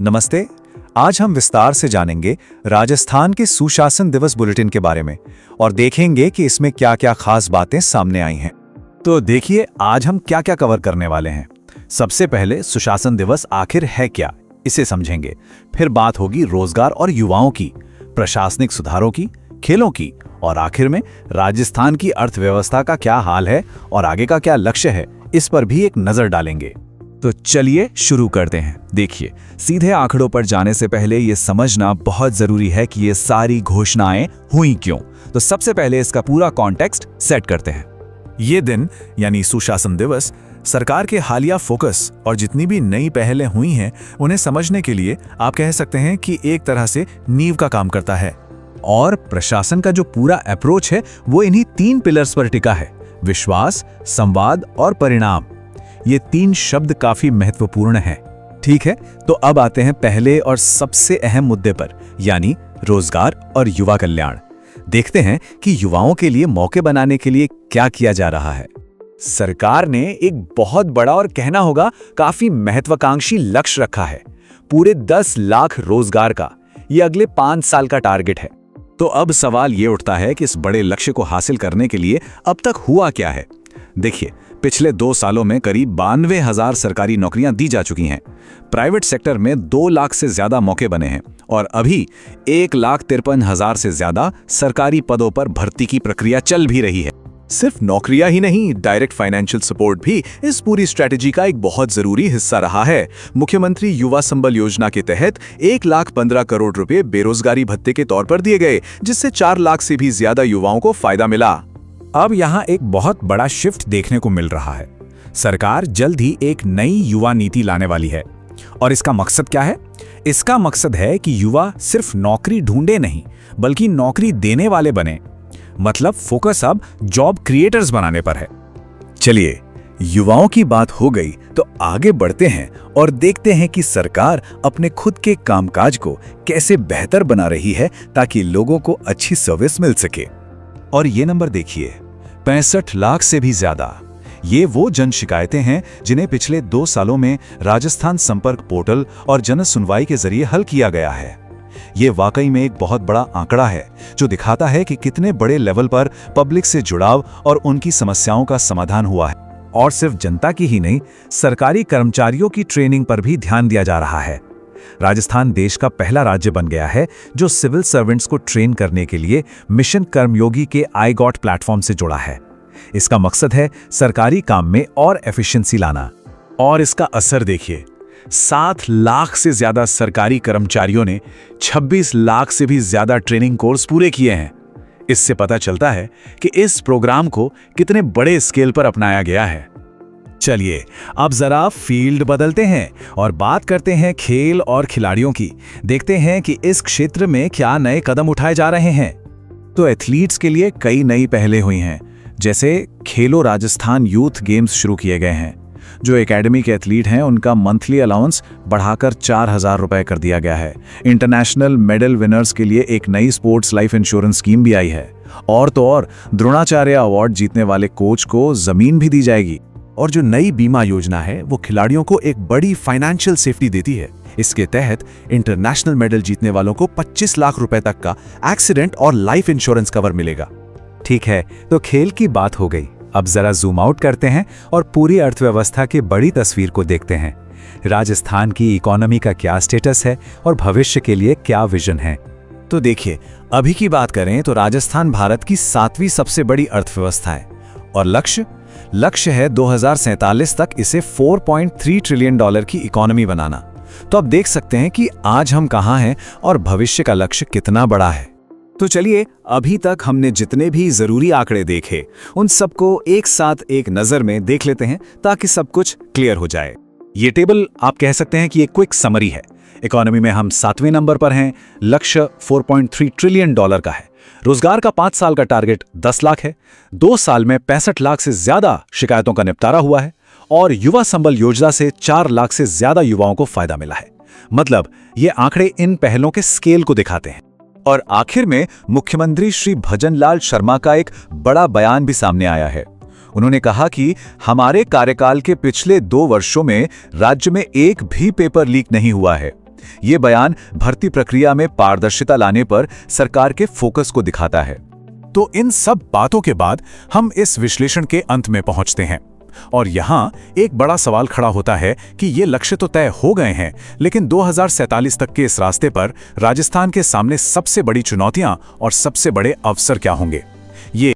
नमस्ते। आज हम विस्तार से जानेंगे राजस्थान के सुशासन दिवस बुलेटिन के बारे में और देखेंगे कि इसमें क्या-क्या खास बातें सामने आई हैं। तो देखिए आज हम क्या-क्या कवर करने वाले हैं। सबसे पहले सुशासन दिवस आखिर है क्या, इसे समझेंगे। फिर बात होगी रोजगार और युवाओं की, प्रशासनिक सुधारों की, खेलों की और आखिर में राजस्थान की अर्थव्यवस्था का क्या हाल है और आगे का क्या लक्ष्य है, इस पर भी एक नजर डालेंगे। तो चलिए शुरू करते हैं। देखिए, सीधे आंकड़ों पर जाने से पहले ये समझना बहुत जरूरी है कि ये सारी घोषणाएं हुई क्यों। तो सबसे पहले इसका पूरा कॉन्टेक्स्ट सेट करते हैं। ये दिन यानी सुशासन दिवस सरकार के हालिया फोकस और जितनी भी नई पहलें हुई हैं उन्हें समझने के लिए आप कह सकते हैं कि एक तरह से नींव का काम करता है। और प्रशासन का जो पूरा अप्रोच है वो इन्हीं 3 पिलर्स पर टिका है: विश्वास, संवाद और परिणाम। ये 3 शब्द काफी महत्वपूर्ण हैं। ठीक है, तो अब आते हैं पहले और सबसे अहम मुद्दे पर, यानी रोजगार और युवा कल्याण। देखते हैं कि युवाओं के लिए मौके बनाने के लिए क्या किया जा रहा है। सरकार ने एक बहुत बड़ा और कहना होगा काफी महत्वाकांक्षी लक्ष्य रखा है। पूरे 10 लाख रोजगार का ये अगले 5 साल का टारगेट है। तो अब सवाल ये उठता है कि इस बड़े लक्ष्य को हासिल करने के लिए अब तक हुआ क्या है। देखिए, पिछले 2 सालों में करीब 92,000 सरकारी नौकरियां दी जा चुकी हैं। प्राइवेट सेक्टर में 2 लाख से ज्यादा मौके बने हैं और अभी 1,53,000 से ज्यादा सरकारी पदों पर भर्ती की प्रक्रिया चल भी रही है। सिर्फ नौकरियां ही नहीं, डायरेक्ट फाइनेंशियल सपोर्ट भी इस पूरी स्ट्रेटेजी का एक बहुत जरूरी हिस्सा रहा है। मुख्यमंत्री युवा संबल योजना के तहत 1,15 करोड़ रुपए बेरोजगारी भत्ते के तौर पर दिए गए, जिससे 4 लाख से भी ज्यादा युवाओं को फायदा मिला। अब यहाँ एक बहुत बड़ा शिफ्ट देखने को मिल रहा है। सरकार जल्द ही एक नई युवा नीति लाने वाली है। और इसका मकसद क्या है? इसका मकसद है कि युवा सिर्फ नौकरी ढूंढे नहीं, बल्कि नौकरी देने वाले बने। मतलब फोकस अब जॉब क्रिएटर्स बनाने पर है। चलिए, युवाओं की बात हो गई तो आगे बढ़ते हैं और देखते हैं कि सरकार अपने खुद के कामकाज को कैसे बेहतर बना रही है ताकि लोगों को अच्छी सर्विस मिल सके। और ये नंबर देखिए, 65 लाख से भी ज्यादा। ये वो जन शिकायतें हैं जिन्हें पिछले 2 सालों में राजस्थान संपर्क पोर्टल और जन सुनवाई के जरिए हल किया गया है। ये वाकई में एक बहुत बड़ा आंकड़ा है जो दिखाता है कि कितने बड़े लेवल पर पब्लिक से जुड़ाव और उनकी समस्याओं का समाधान हुआ है। और सिर्फ जनता की ही नहीं, सरकारी कर्मचारियों की ट्रेनिंग पर भी ध्यान दिया जा रहा है। राजस्थान देश का पहला राज्य बन गया है जो सिविल सर्वेंट्स को ट्रेन करने के लिए मिशन कर्मयोगी के आई-गॉट प्लेटफॉर्म से जुड़ा है। इसका मकसद है सरकारी काम में और एफिशिएंसी लाना। और इसका असर देखिए, 7 लाख से ज्यादा सरकारी कर्मचारियों ने 26 लाख से भी ज्यादा ट्रेनिंग कोर्स पूरे किए हैं। इससे पता चलता है कि इस प्रोग्राम को कितने बड़े स्केल पर अपनाया गया है। चलिए, अब जरा फील्ड बदलते हैं और बात करते हैं खेल और खिलाड़ियों की। देखते हैं कि इस क्षेत्र में क्या नए कदम उठाए जा रहे हैं। तो एथलीट्स के लिए कई नई पहलें हुई हैं, जैसे खेलो राजस्थान यूथ गेम्स शुरू किए गए हैं। जो एकेडमी के एथलीट हैं उनका मंथली अलाउंस बढ़ाकर 4,000 रुपए कर दिया गया है। इंटरनेशनल मेडल विनर्स के लिए एक नई स्पोर्ट्स लाइफ इंश्योरेंस स्कीम भी आई है। और तो और द्रोणाचार्य अवार्ड जीतने वाले कोच को जमीन भी दी जाएगी। और जो नई बीमा योजना है वो खिलाड़ियों को एक बड़ी फाइनेंशियल सेफ्टी देती है। इसके तहत इंटरनेशनल मेडल जीतने वालों को 25 लाख रुपए तक का एक्सीडेंट और लाइफ इंश्योरेंस कवर मिलेगा। ठीक है, तो खेल की बात हो गई। अब जरा जूम आउट करते हैं और पूरी अर्थव्यवस्था की बड़ी तस्वीर को देखते हैं। राजस्थान की इकोनॉमी का क्या स्टेटस है और भविष्य के लिए क्या विजन है। तो देखिए, अभी की बात करें तो राजस्थान भारत की 7वीं सबसे बड़ी अर्थव्यवस्था है और लक्ष्य है 2047 तक इसे $4.3 ट्रिलियन की इकोनॉमी बनाना। तो अब देख सकते हैं कि आज हम कहां हैं और भविष्य का लक्ष्य कितना बड़ा है। तो चलिए, अभी तक हमने जितने भी जरूरी आंकड़े देखे उन सबको एक साथ एक नजर में देख लेते हैं ताकि सब कुछ क्लियर हो जाए। ये टेबल आप कह सकते हैं कि एक क्विक समरी है। इकोनॉमी में हम 7वें नंबर पर हैं। लक्ष्य $4.3 ट्रिलियन का है। रोजगार का 5 साल का टारगेट 10 लाख है। 2 साल में 65 लाख से ज्यादा शिकायतों का निपटारा हुआ है और युवा संबल योजना से 4 लाख से ज्यादा युवाओं को फायदा मिला है। मतलब ये आंकड़े इन पहलों के स्केल को दिखाते हैं। और आखिर में मुख्यमंत्री श्री भजनलाल शर्मा का एक बड़ा बयान भी सामने आया है। उन्होंने कहा कि हमारे कार्यकाल के पिछले 2 वर्षों में राज्य में एक भी पेपर लीक नहीं हुआ है। ये बयान भर्ती प्रक्रिया में पारदर्शिता लाने पर सरकार के फोकस को दिखाता है। तो इन सब बातों के बाद हम इस विश्लेषण के अंत में पहुंचते हैं और यहाँ एक बड़ा सवाल खड़ा होता है कि ये लक्ष्य तो तय हो गए हैं, लेकिन 2047 तक के इस रास्ते पर राजस्थान के सामने सबसे बड़ी चुनौतियां और सबसे बड़े अवसर क्या होंगे? ये